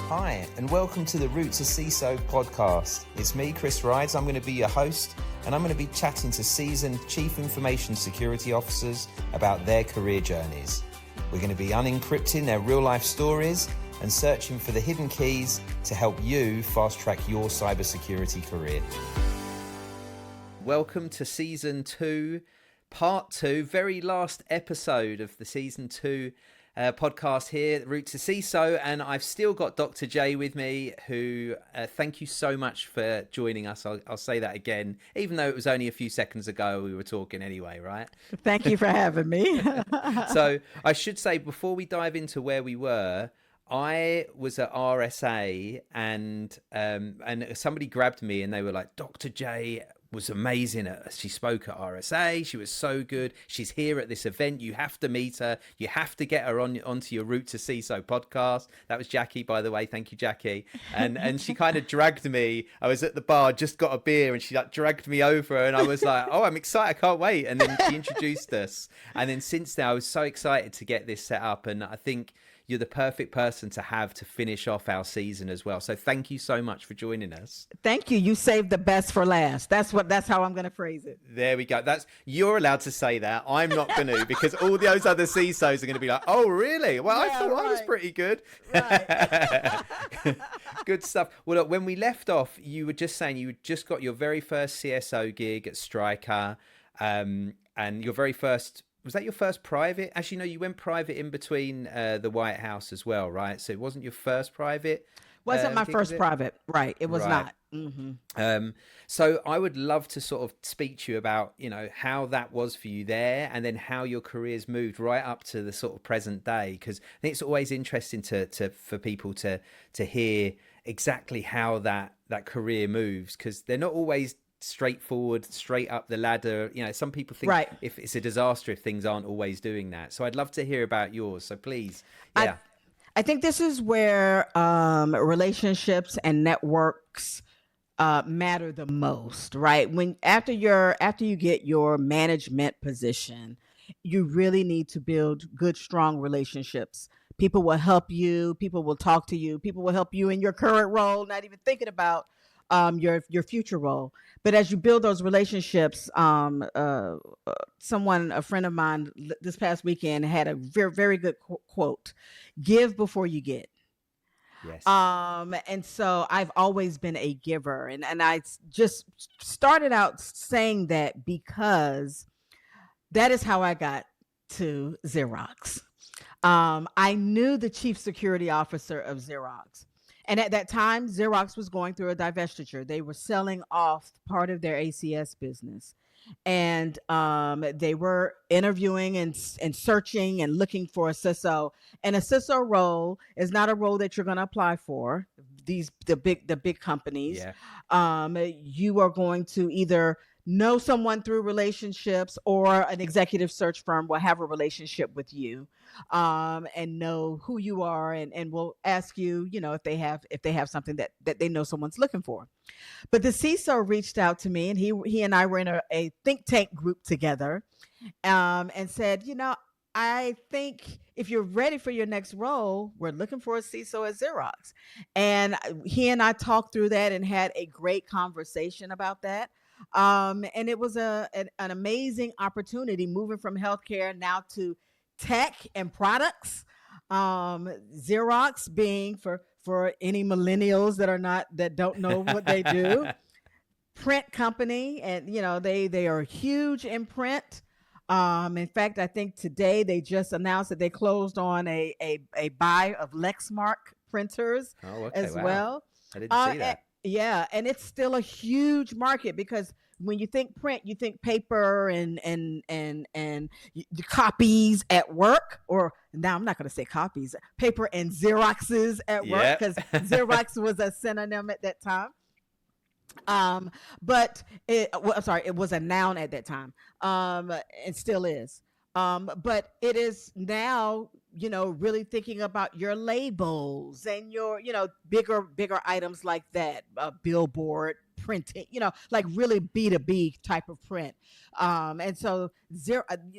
Hi, and welcome to the Route to CISO podcast. It's me, Chris Rides. I'm going to be your host, and I'm going to be chatting to seasoned Chief Information Security Officers about their career journeys. We're going to be unencrypting their real-life stories and searching for the hidden keys to help you fast-track your cybersecurity career. Welcome to Season 2, Part 2, very last episode of the Season 2 podcast here, Route to CISO, and I've still got Dr. J with me, who thank you so much for joining us. I'll say that again, even though it was only a few seconds ago we were talking anyway, right? Thank you for having me. So I should say, before we dive into where we were, I was at RSA and somebody grabbed me and they were like, Dr. J was amazing. She spoke at RSA. She was so good. She's here at this event. You have to meet her. You have to get her onto your Route to CISO podcast. That was Jackie, by the way. Thank you, Jackie. And she kind of dragged me. I was at the bar, just got a beer, and she like dragged me over. And I was like, oh, I'm excited. I can't wait. And then she introduced us. And then since then, I was so excited to get this set up. And I think you're the perfect person to have to finish off our season as well. So thank you so much for joining us. Thank you. You saved the best for last. That's how I'm going to phrase it. There we go. You're allowed to say that. I'm not going to, because all those other CISOs are going to be like, oh, really? Well, yeah, I thought I was pretty good. Right. Good stuff. Well, look, when we left off, you were just saying you just got your very first CSO gig at Stryker, and your very first... Was that your first private? Actually, no, you went private in between the White House as well, right? So it wasn't your first private? Wasn't my first private, right. It was not. Mm-hmm. So I would love to sort of speak to you about, how that was for you there, and then how your career's moved right up to the sort of present day. Because I think it's always interesting for people to hear exactly how that career moves, because they're not always straightforward, straight up the ladder. Some people think if it's a disaster if things aren't always doing that. So I'd love to hear about yours. So please. Yeah. I think this is where relationships and networks matter the most, right? After you get your management position, you really need to build good, strong relationships. People will help you. People will talk to you. People will help you in your current role, not even thinking about your future role. But as you build those relationships, a friend of mine this past weekend had a very, very good quote: "Give before you get." Yes. And so I've always been a giver, and I just started out saying that because that is how I got to Xerox. I knew the chief security officer of Xerox. And at that time, Xerox was going through a divestiture. They were selling off part of their ACS business. And they were interviewing and searching and looking for a CISO. And a CISO role is not a role that you're going to apply for. The big companies. Yeah. You are going to either know someone through relationships, or an executive search firm will have a relationship with you, and know who you are, and will ask you, if they have something that they know someone's looking for. But the CISO reached out to me, and he and I were in a think tank group together, and said, I think if you're ready for your next role, we're looking for a CISO at Xerox. And he and I talked through that and had a great conversation about that. And it was an amazing opportunity, moving from healthcare now to tech and products. Xerox being, for any millennials that don't know what they do, print company, and they are huge in print. In fact, I think today they just announced that they closed on a buy of Lexmark printers as well. I didn't see that. Yeah, and it's still a huge market, because when you think print, you think paper and the copies at work, or now I'm not going to say copies, paper and Xeroxes at work, because Xerox was a synonym at that time. But it was a noun at that time, and still is. But it is now, really thinking about your labels and your, bigger items like that, billboard, printing, like really B2B type of print. And so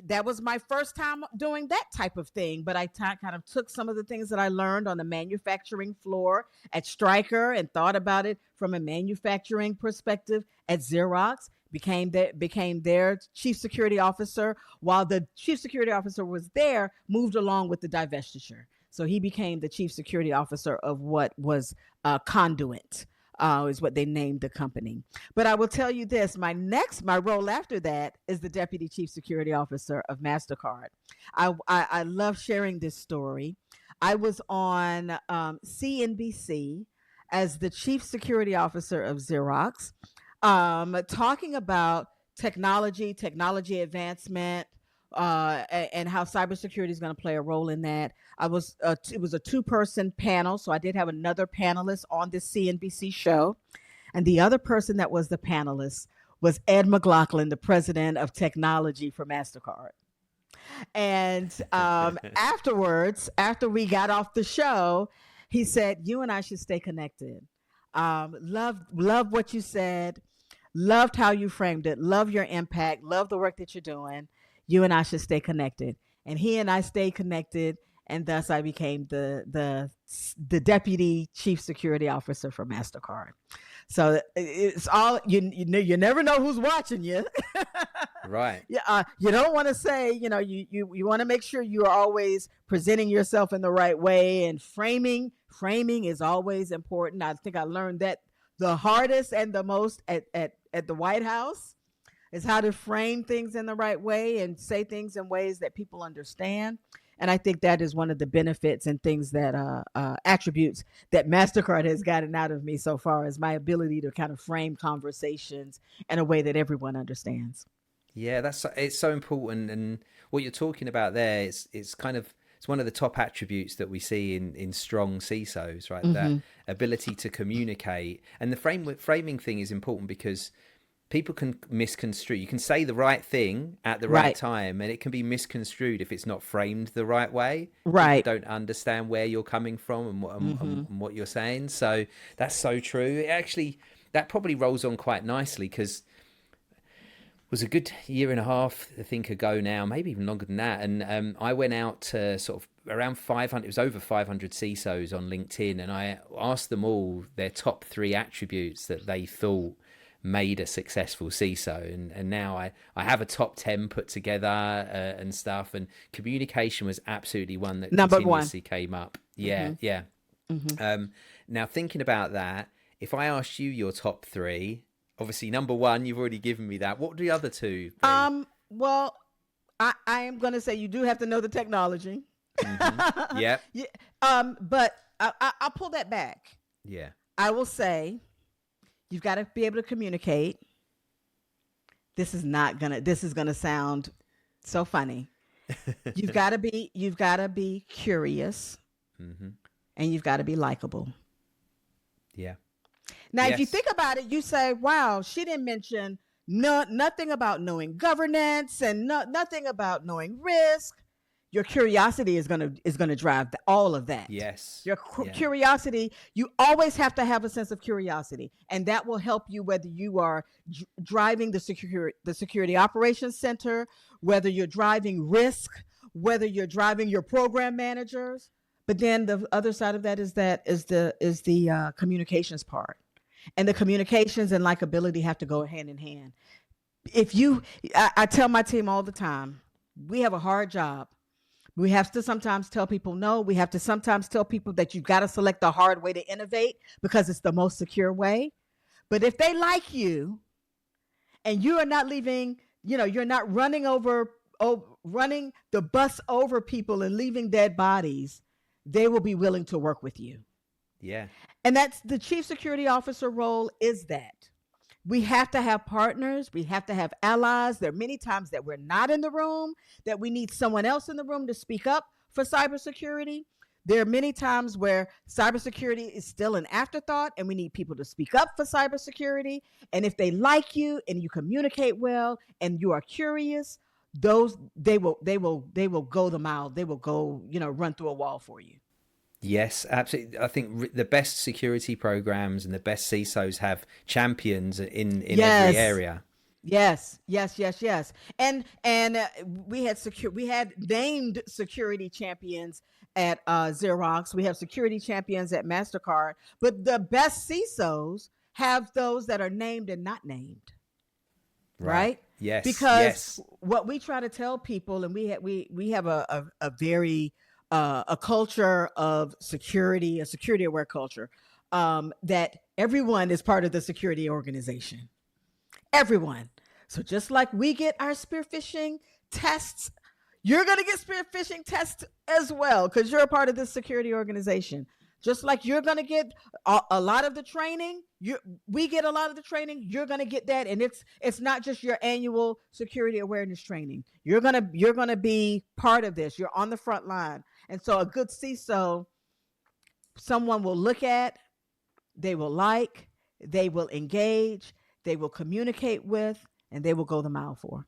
that was my first time doing that type of thing. But I kind of took some of the things that I learned on the manufacturing floor at Stryker and thought about it from a manufacturing perspective at Xerox. Became their chief security officer, while the chief security officer was there, moved along with the divestiture. So he became the chief security officer of what was Conduit, is what they named the company. But I will tell you this, my role after that is the deputy chief security officer of Mastercard. I love sharing this story. I was on CNBC as the chief security officer of Xerox, talking about technology advancement, and how cybersecurity is going to play a role in that. It was a 2-person panel, so I did have another panelist on this CNBC show, and the other person that was the panelist was Ed McLaughlin, the president of technology for Mastercard. And afterwards, after we got off the show, he said, "You and I should stay connected. Love what you said. Loved how you framed it. Love your impact. Love the work that you're doing. You and I should stay connected." And he and I stayed connected, and thus I became the deputy chief security officer for Mastercard. So it's all you never know who's watching you. Right. Yeah. You don't want to say, you want to make sure you are always presenting yourself in the right way, and framing is always important. I think I learned that the hardest and the most at the White House is how to frame things in the right way and say things in ways that people understand. And I think that is one of the benefits and things that attributes that Mastercard has gotten out of me so far, is my ability to kind of frame conversations in a way that everyone understands. Yeah, it's so important. And what you're talking about there is it's one of the top attributes that we see in strong CISOs, right? Mm-hmm. That ability to communicate. And the framing thing is important because people can misconstrue. You can say the right thing at the right time, and it can be misconstrued if it's not framed the right way. Right. People don't understand where you're coming from and what you're saying. So that's so true. That probably rolls on quite nicely, because it was a good year and a half, I think, ago now, maybe even longer than that. And I went out to sort of around 500, it was over 500 CISOs on LinkedIn, and I asked them all their top 3 attributes that they thought made a successful CISO, and now I have a top 10 put together and stuff, and communication was absolutely one that continuously came up. Yeah. Mm-hmm. Now thinking about that, if I asked you your top 3, obviously number 1 you've already given me that, what would the other 2 be? Well, I am going to say you do have to know the technology. Mm-hmm. Yep. Yeah. But I'll pull that back. Yeah. I will say, you've got to be able to communicate. This is gonna sound so funny. You've got to be curious, mm-hmm. and you've got to be likable. Yeah. Now, if you think about it, you say, "Wow, she didn't mention nothing about knowing governance and nothing about knowing risk." Your curiosity is gonna drive all of that. Yes. Your curiosity, you always have to have a sense of curiosity, and that will help you whether you are driving the security operations center, whether you're driving risk, whether you're driving your program managers. But then the other side of that is the communications part, and the communications and likability have to go hand in hand. I tell my team all the time, we have a hard job. We have to sometimes tell people no. We have to sometimes tell people that you've got to select the hard way to innovate because it's the most secure way. But if they like you and you are not leaving, you're not running the bus over people and leaving dead bodies, they will be willing to work with you. Yeah. And that's the chief security officer role, is that. We have to have partners. We have to have allies. There are many times that we're not in the room, that we need someone else in the room to speak up for cybersecurity. There are many times where cybersecurity is still an afterthought, and we need people to speak up for cybersecurity. And if they like you and you communicate well and you are curious, they will go the mile. They will go, run through a wall for you. Yes, absolutely. I think the best security programs and the best CISOs have champions in every Yes. area. Yes. And we had named security champions at Xerox. We have security champions at Mastercard, but the best CISOs have those that are named and not named, Right. right? Yes. Because Yes. what we try to tell people, and we have a very a culture of security, a security aware culture, that everyone is part of the security organization. Everyone. So just like we get our spear phishing tests, you're going to get spear phishing tests as well because you're a part of this security organization. Just like you're going to get a lot of the training, we get a lot of the training. You're going to get that, and it's not just your annual security awareness training. You're gonna be part of this. You're on the front line, and so a good CISO, someone will look at, they will like, they will engage, they will communicate with, and they will go the mile for.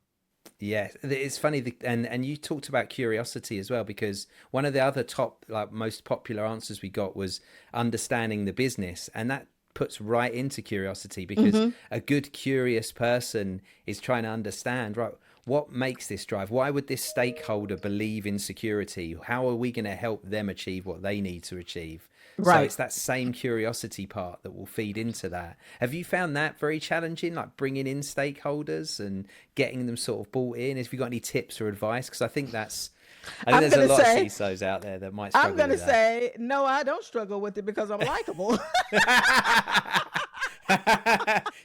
Yeah, it's funny, and you talked about curiosity as well, because one of the other top, like, most popular answers we got was understanding the business, and that puts right into curiosity, because Mm-hmm. a good curious person is trying to understand, right, what makes this drive? Why would this stakeholder believe in security? How are we going to help them achieve what they need to achieve? So Right. it's that same curiosity part that will feed into that. Have you found that very challenging, like bringing in stakeholders and getting them sort of bought in? Have you got any tips or advice? Because I think I'm there's a gonna lot of say, CISOs out there that might I'm struggle gonna with that. say, no, I don't struggle with it because I'm likable.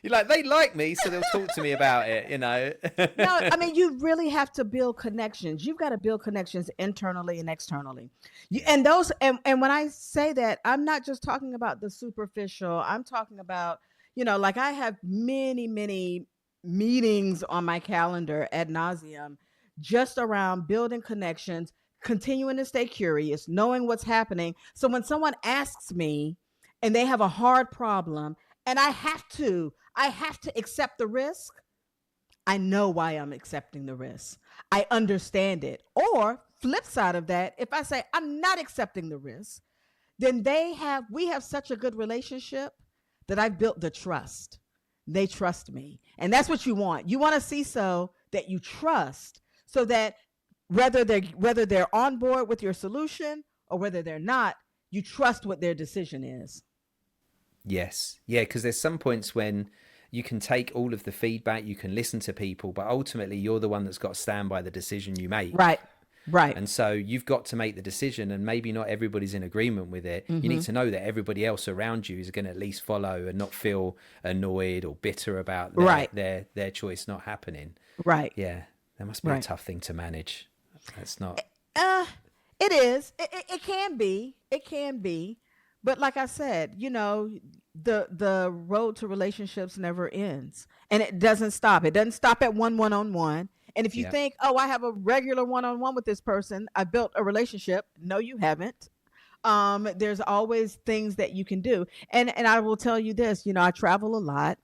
You're like, they like me, so they'll talk to me about it, you know? No, I mean, you really have to build connections. You've got to build connections internally and externally. Yeah. And those, and when I say that, I'm not just talking about the superficial. I'm talking about, like I have many meetings on my calendar ad nauseum, just around building connections, continuing to stay curious, knowing what's happening. So when someone asks me and they have a hard problem, and I have to accept the risk, I know why I'm accepting the risk. I understand it. Or flip side of that, if I say I'm not accepting the risk, then we have such a good relationship that I've built the trust. They trust me. And that's what you want. You want a CISO that you trust so that whether they're on board with your solution or whether they're not, you trust what their decision is. Yes. Yeah, because there's some points when you can take all of the feedback, you can listen to people, but ultimately you're the one that's got to stand by the decision you make. Right. Right. And so you've got to make the decision, and maybe not everybody's in agreement with it. You need Mm-hmm. to know that everybody else around you is going to at least follow and not feel annoyed or bitter about Right. their choice not happening. Right. Yeah, that must be a Right. tough thing to manage. That's not. Uh, it is. It can be. It can be. But like I said, the road to relationships never ends, and it doesn't stop. It doesn't stop at one on one. And if you Yeah. think, oh, I have a regular one on one with this person, I built a relationship. No, you haven't. There's always things that you can do, and I will tell you this. I travel a lot,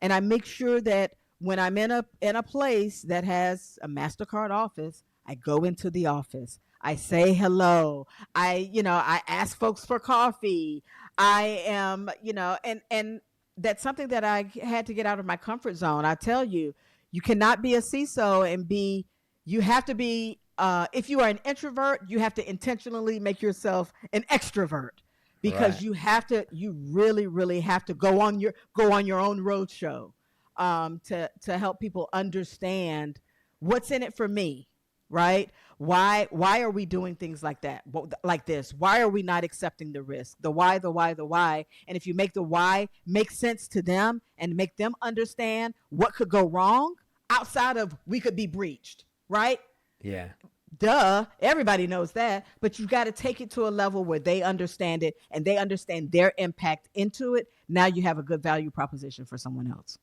and I make sure that when I'm in a place that has a Mastercard office, I go into the office. I say hello. I ask folks for coffee. I am, and that's something that I had to get out of my comfort zone. I tell you, you cannot be a CISO and be. You have to be. If you are an introvert, you have to intentionally make yourself an extrovert because Right. you really, really have to go on your own roadshow, to help people understand what's in it for me, right? Why are we doing things like that, like this? Why are we not accepting the risk? The why. And if you make the why make sense to them and make them understand what could go wrong outside of we could be breached, right? Yeah. Duh, everybody knows that, but you got to take it to a level where they understand it and they understand their impact into it. Now you have a good value proposition for someone else.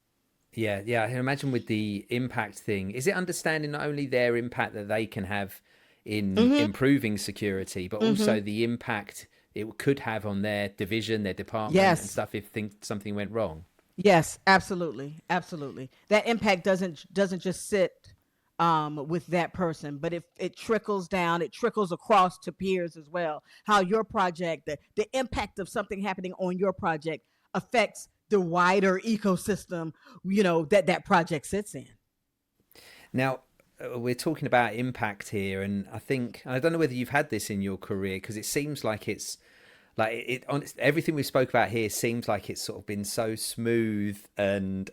Yeah, yeah. I can imagine with the impact thing, is it understanding not only their impact that they can have in Mm-hmm. improving security, but Mm-hmm. also the impact it could have on their division, their department, and Yes. stuff if something went wrong. Yes, absolutely. Absolutely. That impact doesn't just sit with that person, but if it trickles down, it trickles across to peers as well. How your project, the impact of something happening on your project affects the wider ecosystem, that project sits in. Now, we're talking about impact here, and I don't know whether you've had this in your career, because it seems like everything we spoke about here seems like it's sort of been so smooth and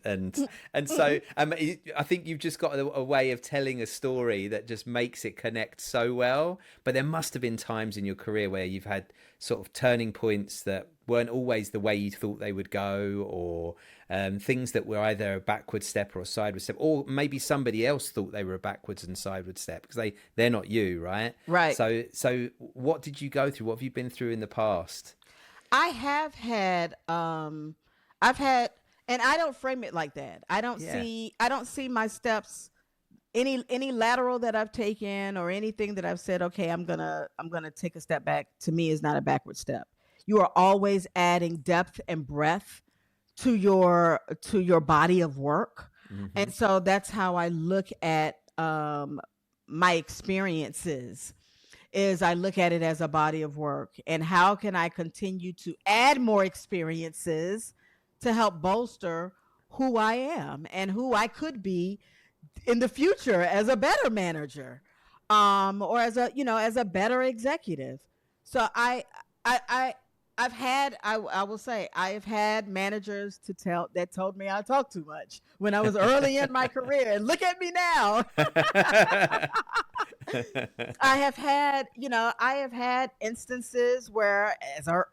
so I think you've just got a way of telling a story that just makes it connect so well. But there must have been times in your career where you've had sort of turning points that weren't always the way you thought they would go, or things that were either a backward step or a sideward step, or maybe somebody else thought they were a backwards and sideward step because they're not you, right? Right. So what did you go through? What have you been through in the past? I have had, and I don't frame it like that. I don't see my steps, any lateral that I've taken or anything that I've said, okay, I'm gonna take a step back, to me is not a backward step. You are always adding depth and breadth to your body of work. Mm-hmm. And so that's how I look at my experiences. Is I look at it as a body of work, and how can I continue to add more experiences to help bolster who I am and who I could be in the future as a better manager, or as a better executive. So I will say I have had managers that told me I talk too much when I was early in my career, and look at me now. I have had instances where,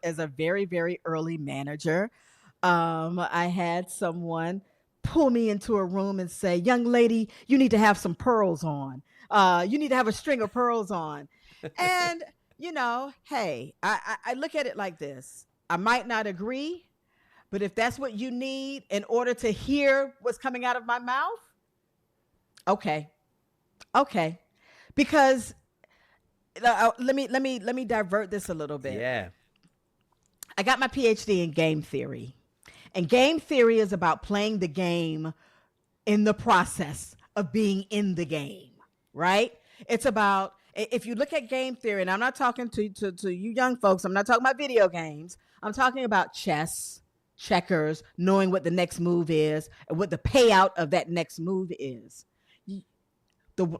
as a very, very early manager, I had someone pull me into a room and say, "Young lady, you need to have some pearls on. You need to have a string of pearls on." And hey, I look at it like this. I might not agree, but if that's what you need in order to hear what's coming out of my mouth, okay. Because let me divert this a little bit. Yeah. I got my PhD in game theory. And game theory is about playing the game in the process of being in the game, right? It's about, if you look at game theory, and I'm not talking to you young folks, I'm not talking about video games. I'm talking about chess, checkers, knowing what the next move is and what the payout of that next move is.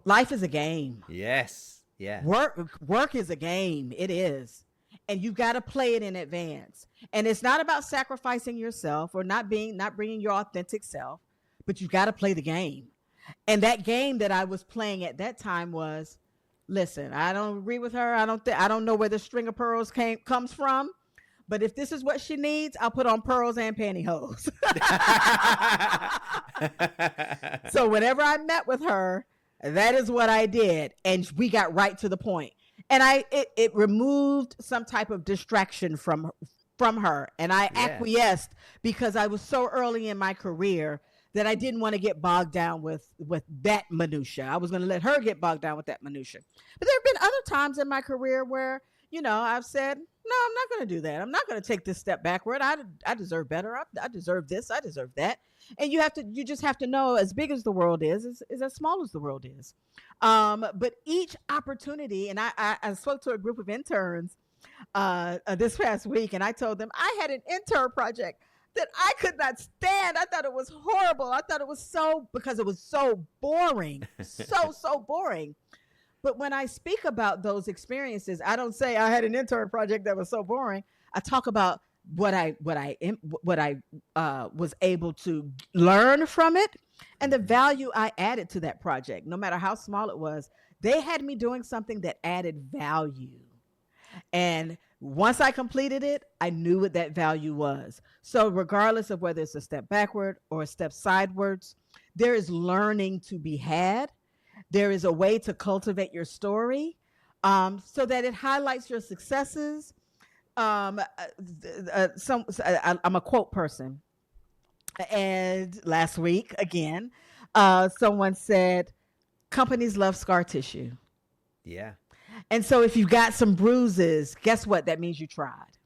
Life is a game. Yes. Yeah. Work is a game. It is. And you've got to play it in advance. And it's not about sacrificing yourself or not bringing your authentic self, but you've got to play the game. And that game that I was playing at that time was, listen, I don't agree with her. I don't know where the string of pearls comes from. But if this is what she needs, I'll put on pearls and pantyhose. So whenever I met with her, that is what I did. And we got right to the point. And it removed some type of distraction from her. And I acquiesced because I was so early in my career that I didn't want to get bogged down with that minutia. I was going to let her get bogged down with that minutia. But there have been other times in my career where, I've said, no, I'm not going to do that. I'm not going to take this step backward. I deserve better. I deserve this. I deserve that. And you just have to know, as big as the world is as small as the world is. But each opportunity, and I spoke to a group of interns this past week, and I told them I had an intern project that I could not stand. I thought it was horrible. I thought it was because it was so boring, so boring. But when I speak about those experiences, I don't say I had an intern project that was so boring. I talk about what I was able to learn from it and the value I added to that project. No matter how small it was, they had me doing something that added value. And once I completed it, I knew what that value was. So regardless of whether it's a step backward or a step sidewards, there is learning to be had. There is a way to cultivate your story so that it highlights your successes. I'm a quote person. And last week, again, someone said, companies love scar tissue. Yeah. And so if you've got some bruises, guess what? That means you tried.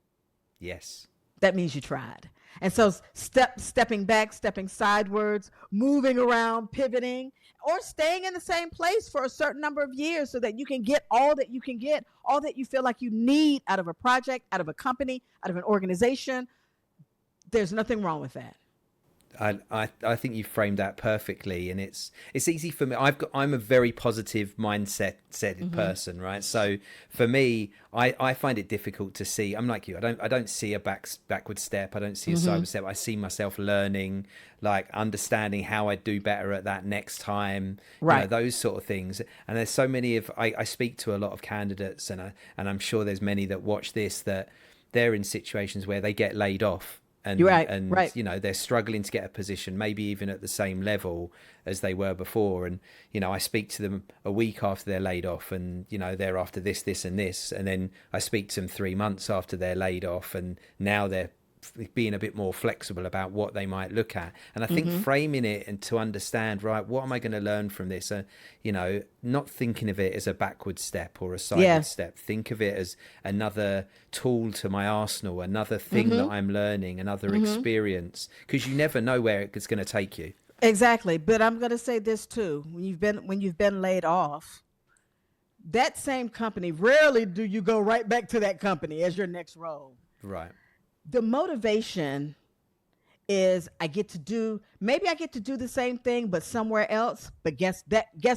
Yes. that means you tried. And so stepping back, stepping sidewards, moving around, pivoting, or staying in the same place for a certain number of years so that you can get all that you can get, all that you feel like you need out of a project, out of a company, out of an organization. There's nothing wrong with that. I think you framed that perfectly, and it's easy for me. I'm a very positive mindset person, right? So for me, I find it difficult to see. I'm like you. I don't see a backward step. I don't see a cyber step. I see myself learning, like understanding how I do better at that next time. Right. You know, those sort of things. And there's so many of I speak to a lot of candidates, and I'm sure there's many that watch this that they're in situations where they get laid off. And, right. You know, they're struggling to get a position, maybe even at the same level as they were before. And, you know, I speak to them a week after they're laid off and, you know, they're after this, this and this. And then I speak to them 3 months after they're laid off and now they're being a bit more flexible about what they might look at. And I think framing it and to understand, right, what am I going to learn from this? You know, not thinking of it as a backward step or a sideward step. Think of it as another tool to my arsenal, another thing that I'm learning, another experience, because you never know where it's going to take you. Exactly. But I'm going to say this too. When you've been laid off, that same company, rarely do you go right back to that company as your next role. Right. The motivation is I get to do the same thing, but somewhere else. But guess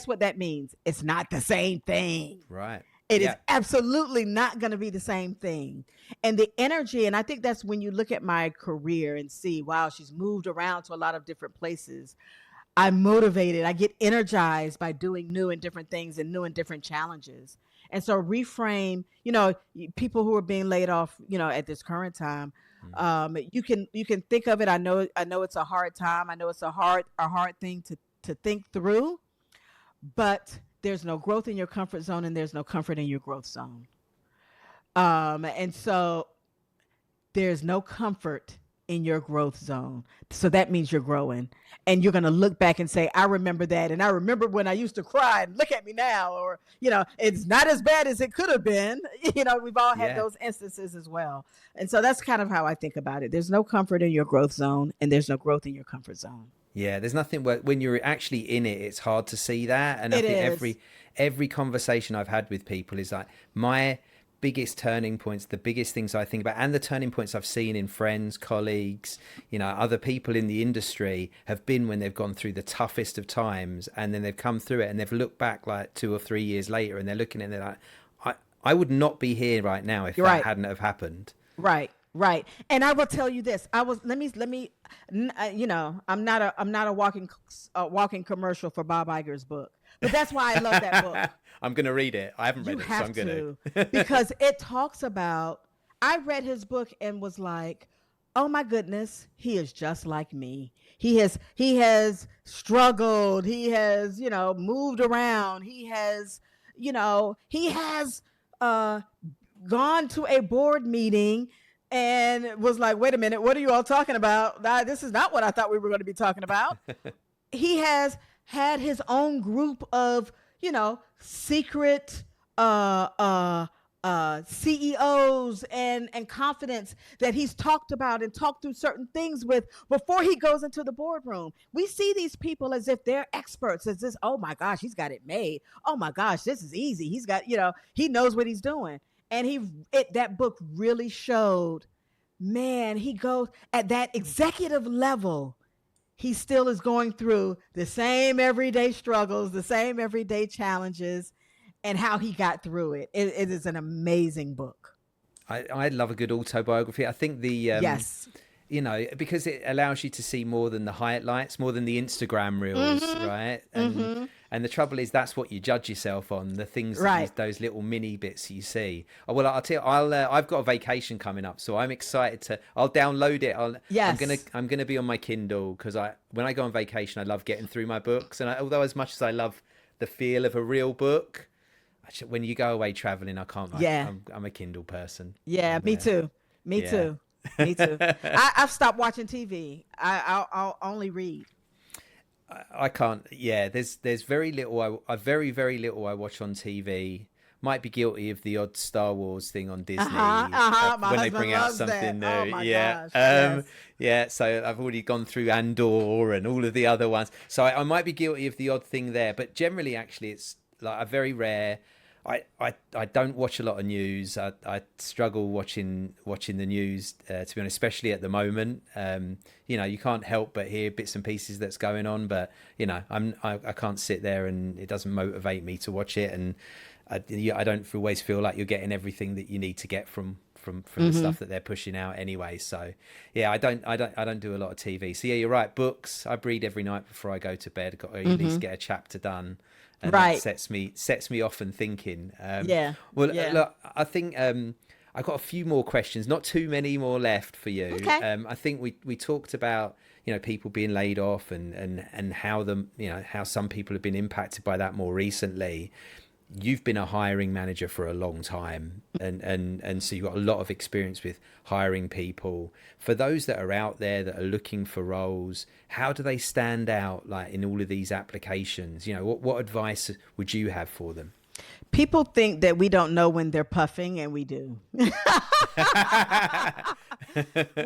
what that means? It's not the same thing. Right. It is absolutely not going to be the same thing. And the energy, and I think that's when you look at my career and see, wow, she's moved around to a lot of different places. I'm motivated. I get energized by doing new and different things and new and different challenges. And so reframe, you know, people who are being laid off, you know, at this current time, you can think of it. I know it's a hard time. I know it's a hard thing to think through, but there's no growth in your comfort zone and there's no comfort in your growth zone. And so there's no comfort in your growth zone. So that means you're growing and you're going to look back and say, I remember that. And I remember when I used to cry and look at me now, or, you know, it's not as bad as it could have been. You know, we've all had those instances as well. And so that's kind of how I think about it. There's no comfort in your growth zone and there's no growth in your comfort zone. Yeah, there's nothing when you're actually in it, it's hard to see that. And I think every conversation I've had with people is like my biggest turning points, the biggest things I think about, and the turning points I've seen in friends, colleagues, you know, other people in the industry have been when they've gone through the toughest of times and then they've come through it and they've looked back like 2 or 3 years later and they're looking at it and they're like, I would not be here right now if that hadn't have happened. Right. Right. And I will tell you this. Let me, you know, I'm not a walking commercial for Bob Iger's book, but that's why I love that book. I'm going to read it. I haven't read it, so I'm going to. Because it talks about, I read his book and was like, oh my goodness, he is just like me. He has struggled. He has, you know, moved around. He has gone to a board meeting and was like, wait a minute, what are you all talking about? This is not what I thought we were going to be talking about. He has had his own group of, you know, secret CEOs and confidence that he's talked about and talked through certain things with before he goes into the boardroom. We see these people as if they're experts, as this, oh my gosh, he's got it made. Oh my gosh, this is easy. He's got, you know, he knows what he's doing. And that book really showed, man, he goes at that executive level. He still is going through the same everyday struggles, the same everyday challenges, and how he got through it. It is an amazing book. I love a good autobiography. I think yes, you know, because it allows you to see more than the highlights, more than the Instagram reels, right? And the trouble is that's what you judge yourself on, the things, those little mini bits you see. Oh, well, I'll tell you, I've got a vacation coming up, so I'm excited I'll download it. I'm gonna be on my Kindle because when I go on vacation, I love getting through my books. And although as much as I love the feel of a real book, when you go away traveling, I can't. I'm a Kindle person. Yeah, me too. Me too. I've stopped watching TV. I'll only read. I can't. Yeah, there's very little. I very little I watch on TV. might be guilty of the odd Star Wars thing on Disney My when they husband bring out loves something that. Oh new. my Yeah, gosh, yes. yeah. So I've already gone through Andor and all of the other ones. So I might be guilty of the odd thing there, but generally, actually, it's like a very rare. I don't watch a lot of news. I struggle watching the news, to be honest, especially at the moment. You know, you can't help but hear bits and pieces that's going on, but you know, I can't sit there, and it doesn't motivate me to watch it, and I don't always feel like you're getting everything that you need to get from the stuff that they're pushing out anyway. So yeah, I don't do a lot of TV. So yeah, you're right. Books, I read every night before I go to bed. Got to at least get a chapter done. And Right. that sets me off and thinking. Yeah. Well, Yeah. look, I think I've got a few more questions, not too many more left for you. Okay. I think we talked about, you know, people being laid off and how how some people have been impacted by that more recently. You've been a hiring manager for a long time, and so you've got a lot of experience with hiring people. For those that are out there that are looking for roles, how do they stand out, like in all of these applications? You know, what advice would you have for them? People think that we don't know when they're puffing, and we do. We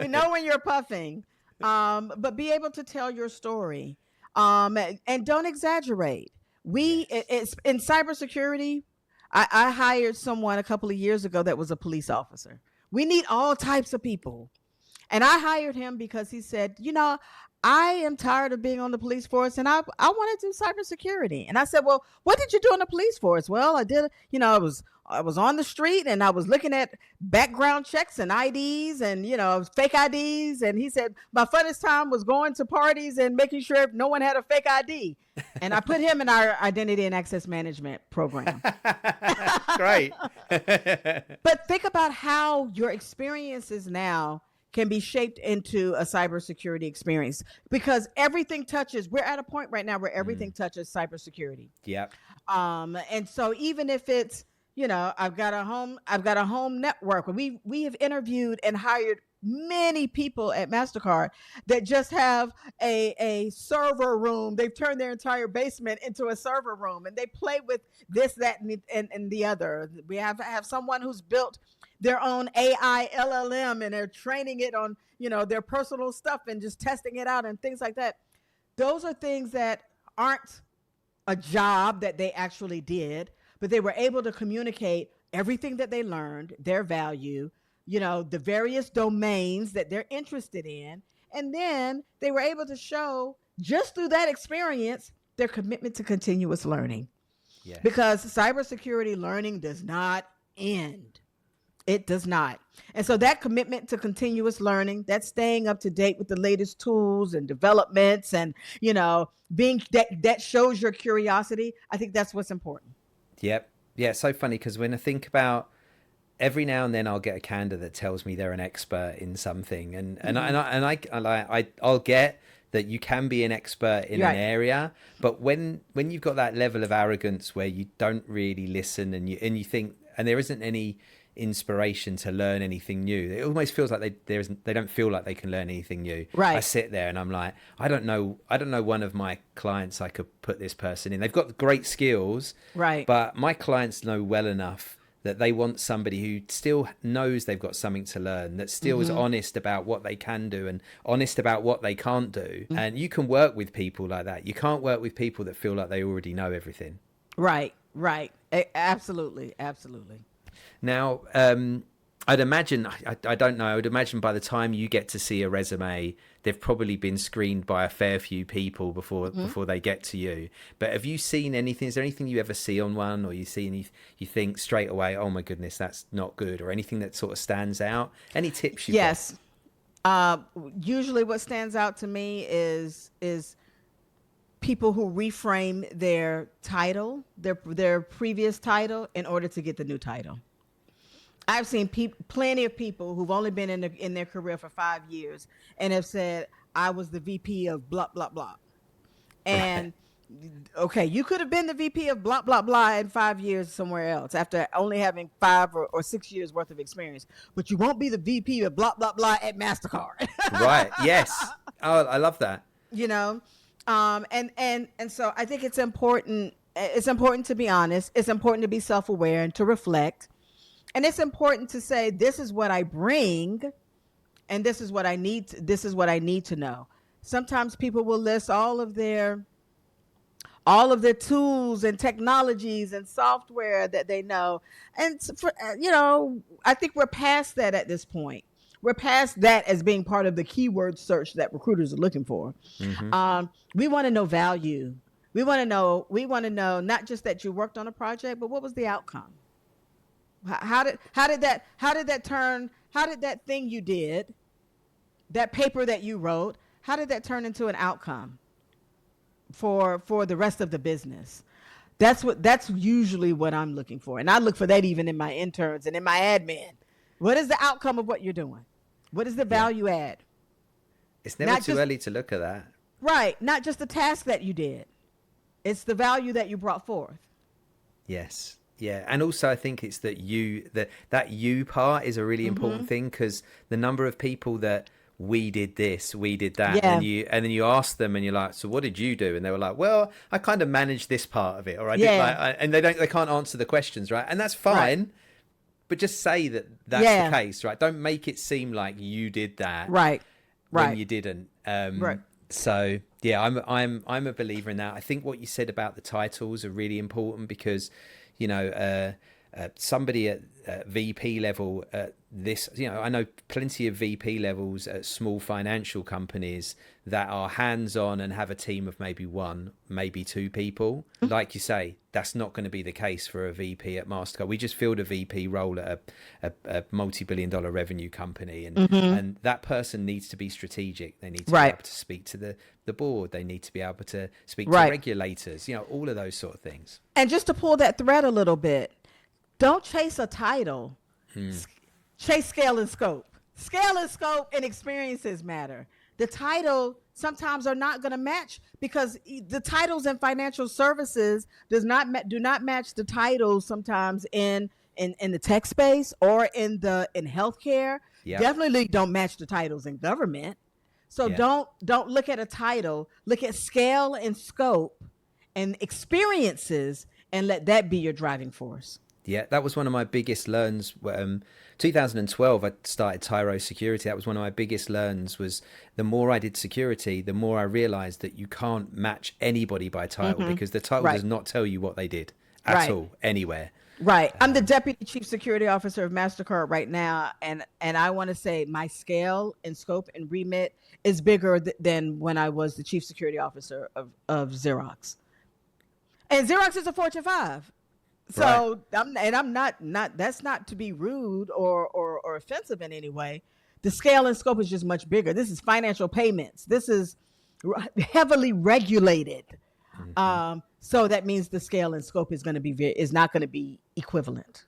know when you're puffing, but be able to tell your story, and don't exaggerate. It's in cybersecurity. I hired someone a couple of years ago that was a police officer. We need all types of people. And I hired him because he said, you know, I am tired of being on the police force, and I want to do cybersecurity. And I said, well, what did you do on the police force? Well, I did, you know, I was on the street, and I was looking at background checks and IDs and, you know, fake IDs. And he said, my funnest time was going to parties and making sure no one had a fake ID. And I put him in our identity and access management program. Great. But think about how your experiences now can be shaped into a cybersecurity experience, because everything touches. We're at a point right now where everything touches cybersecurity. Yep. And so even if it's, you know, I've got a home network. We have interviewed and hired many people at Mastercard that just have a server room. They've turned their entire basement into a server room, and they play with this, that, and the other. We have someone who's built their own AI LLM, and they're training it on, you know, their personal stuff and just testing it out and things like that. Those are things that aren't a job that they actually did, but they were able to communicate everything that they learned, their value, you know, the various domains that they're interested in. And then they were able to show, just through that experience, their commitment to continuous learning. Yeah. Because cybersecurity learning does not end. It does not. And so that commitment to continuous learning, that's staying up to date with the latest tools and developments, and, you know, being that shows your curiosity. I think that's what's important. Yep. Yeah. It's so funny because when I think about, every now and then I'll get a candidate that tells me they're an expert in something, I'll get that you can be an expert in an area, but when you've got that level of arrogance where you don't really listen, and you think, and there isn't any inspiration to learn anything new, it almost feels like they don't feel like they can learn anything new. Right. I sit there and I'm like, I don't know one of my clients I could put this person in. They've got great skills, right, but my clients know well enough that they want somebody who still knows they've got something to learn, that still is honest about what they can do and honest about what they can't do. And you can work with people like that. You can't work with people that feel like they already know everything. Right. Absolutely. Now, I'd imagine, I don't know, I would imagine by the time you get to see a resume, they've probably been screened by a fair few people before they get to you. But have you seen anything? Is there anything you ever see on one, or you see and you think straight away, oh my goodness, that's not good, or anything that sort of stands out? Any tips you've Yes. Usually what stands out to me is people who reframe their title, their previous title, in order to get the new title. I've seen plenty of people who've only been in their career for 5 years and have said, I was the VP of blah, blah, blah. And okay, you could have been the VP of blah, blah, blah in 5 years somewhere else after only having 5 or 6 years worth of experience, but you won't be the VP of blah, blah, blah at Mastercard. Right. Yes. Oh, I love that. You know? And so I think it's important It's important to be honest. It's important to be self-aware and to reflect. And it's important to say, this is what I bring, and this is what I need. This is what I need to know. Sometimes people will list all of their tools and technologies and software that they know. And I think we're past that at this point. We're past that as being part of the keyword search that recruiters are looking for. Mm-hmm. We want to know value. We want to know not just that you worked on a project, but what was the outcome? How did that thing you did, that paper that you wrote, how did that turn into an outcome for the rest of the business? That's usually what I'm looking for. And I look for that even in my interns and in my admin. What is the outcome of what you're doing? What is the value add? It's never too early to look at that. Right. Not just the task that you did. It's the value that you brought forth. Yes. Yeah. And also I think it's that that you part is a really important thing, because the number of people that we did this, we did that, and then you ask them and you're like, so what did you do? And they were like, well, I kind of managed this part of it, or I did and they can't answer the questions, right? And that's fine. Right. But just say that's the case, right? Don't make it seem like you did that, right? When you didn't. Right. So yeah, I'm a believer in that. I think what you said about the titles are really important, because somebody at VP level at this, I know plenty of VP levels at small financial companies that are hands-on and have a team of maybe one, maybe two people. Like you say, that's not going to be the case for a VP at Mastercard. We just filled a VP role at a multi-billion-dollar revenue company, and that person needs to be strategic. They need to be able to speak to the board. They need to be able to speak to regulators, all of those sort of things. And just to pull that thread a little bit, don't chase a title. Chase scale and scope. Scale and scope and experiences matter. The title sometimes are not going to match, because the titles in financial services do not match the titles sometimes in the tech space or in healthcare. Yep. Definitely don't match the titles in government. So don't look at a title. Look at scale and scope and experiences, and let that be your driving force. Yeah, that was one of my biggest learns. 2012, I started Tyro Security. That was one of my biggest learns. Was the more I did security, the more I realized that you can't match anybody by title, because the title does not tell you what they did at all, anywhere. Right. I'm the Deputy Chief Security Officer of Mastercard right now, and I want to say my scale and scope and remit is bigger than when I was the Chief Security Officer of Xerox. And Xerox is a Fortune 5. So I'm not that's not to be rude or offensive in any way. The scale and scope is just much bigger. This is financial payments. This is heavily regulated. So that means the scale and scope is not going to be equivalent.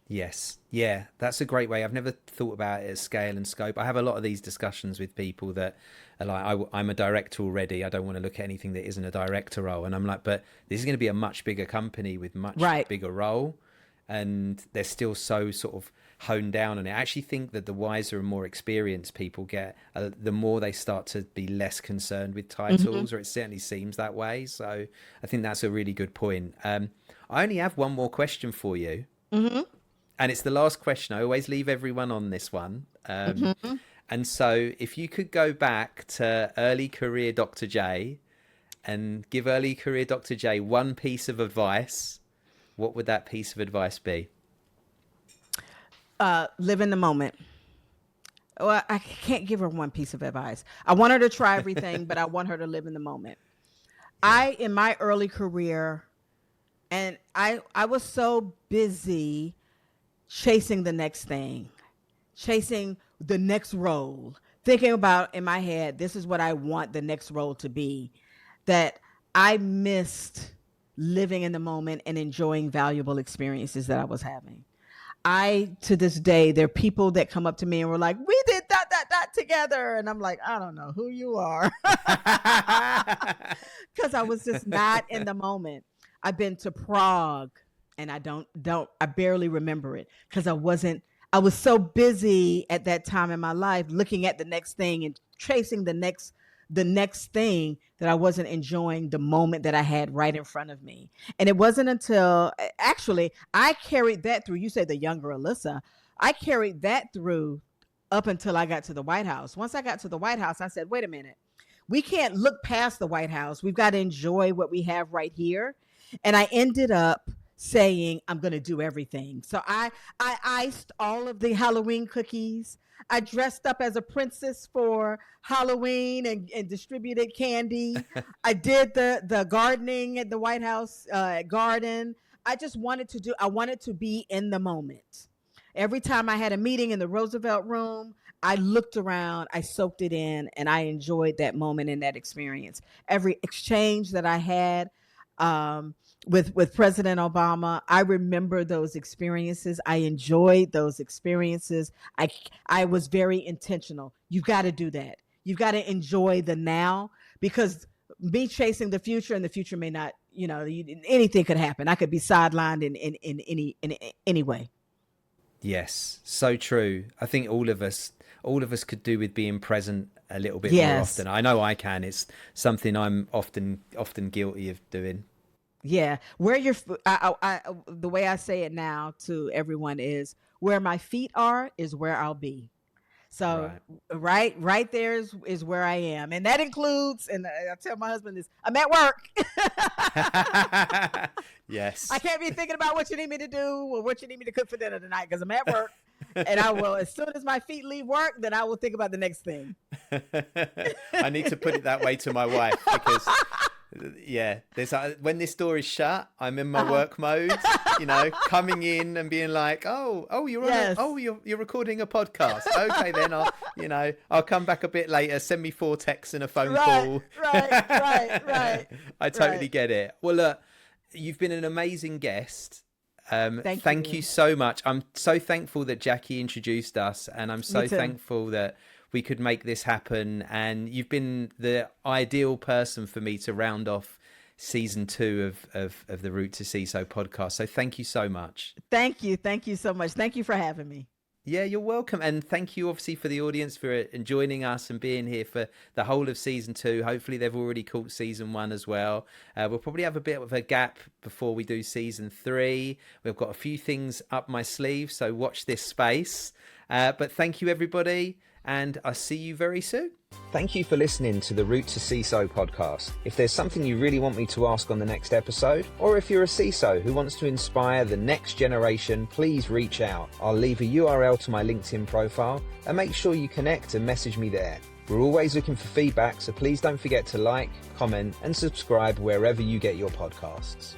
Yes. Yeah, that's a great way. I've never thought about it as scale and scope. I have a lot of these discussions with people that are like, I'm a director already. I don't want to look at anything that isn't a director role. And I'm like, but this is going to be a much bigger company with much bigger role. And they're still so sort of honed down on it. I actually think that the wiser and more experienced people get, the more they start to be less concerned with titles, or it certainly seems that way. So I think that's a really good point. I only have one more question for you. And it's the last question. I always leave everyone on this one. And so if you could go back to early career Dr. J and give early career Dr. J one piece of advice, what would that piece of advice be? Live in the moment. Well, I can't give her one piece of advice. I want her to try everything, but I want her to live in the moment. In my early career, and I was so busy chasing the next thing, chasing the next role, thinking about in my head, this is what I want the next role to be, that I missed living in the moment and enjoying valuable experiences that I was having. To this day, there are people that come up to me and were like, we did that together. And I'm like, I don't know who you are. Because I was just not in the moment. I've been to Prague and I barely remember it because I was so busy at that time in my life looking at the next thing and chasing the next the next thing that I wasn't enjoying the moment that I had right in front of me. And it wasn't until actually I carried that through. You say the younger Alissa. I carried that through up until I got to the White House. Once I got to the White House, I said, wait a minute. We can't look past the White House. We've got to enjoy what we have right here. And I ended up saying, I'm going to do everything. So I iced all of the Halloween cookies. I dressed up as a princess for Halloween and distributed candy. I did the gardening at the White House garden. I wanted to be in the moment. Every time I had a meeting in the Roosevelt Room, I looked around, I soaked it in, and I enjoyed that moment and that experience. Every exchange that I had with President Obama, I remember those experiences. I enjoyed those experiences. I was very intentional. You've got to do that. You've got to enjoy the now, because me chasing the future, and the future may not, anything could happen. I could be sidelined in any way. Yes, so true. I think all of us could do with being present a little bit more often. I know I can. It's something I'm often guilty of doing. Yeah, where the way I say it now to everyone is, where my feet are is where I'll be. So right there is where I am, and that includes. And I tell my husband this: I'm at work. Yes, I can't be thinking about what you need me to do or what you need me to cook for dinner tonight, because I'm at work. And I will, as soon as my feet leave work, then I will think about the next thing. I need to put it that way to my wife, because there's when this door is shut, I'm in my work mode, coming in and being like, you're recording a podcast. Okay, then I'll come back a bit later. Send me 4 texts and a phone call. Right. I totally get it. Well, look, you've been an amazing guest. Thank you so much. I'm so thankful that Jackie introduced us, and I'm so thankful that we could make this happen. And you've been the ideal person for me to round off season 2 of the Route to CISO podcast. So thank you so much. Thank you so much. Thank you for having me. Yeah, you're welcome. And thank you, obviously, for the audience for joining us and being here for the whole of season 2. Hopefully they've already caught season 1 as well. We'll probably have a bit of a gap before we do season 3. We've got a few things up my sleeve, so watch this space. But thank you, everybody, and I'll see you very soon. Thank you for listening to the Route to CISO podcast. If there's something you really want me to ask on the next episode, or if you're a CISO who wants to inspire the next generation, please reach out. I'll leave a URL to my LinkedIn profile, and make sure you connect and message me there. We're always looking for feedback, so please don't forget to like, comment, and subscribe wherever you get your podcasts.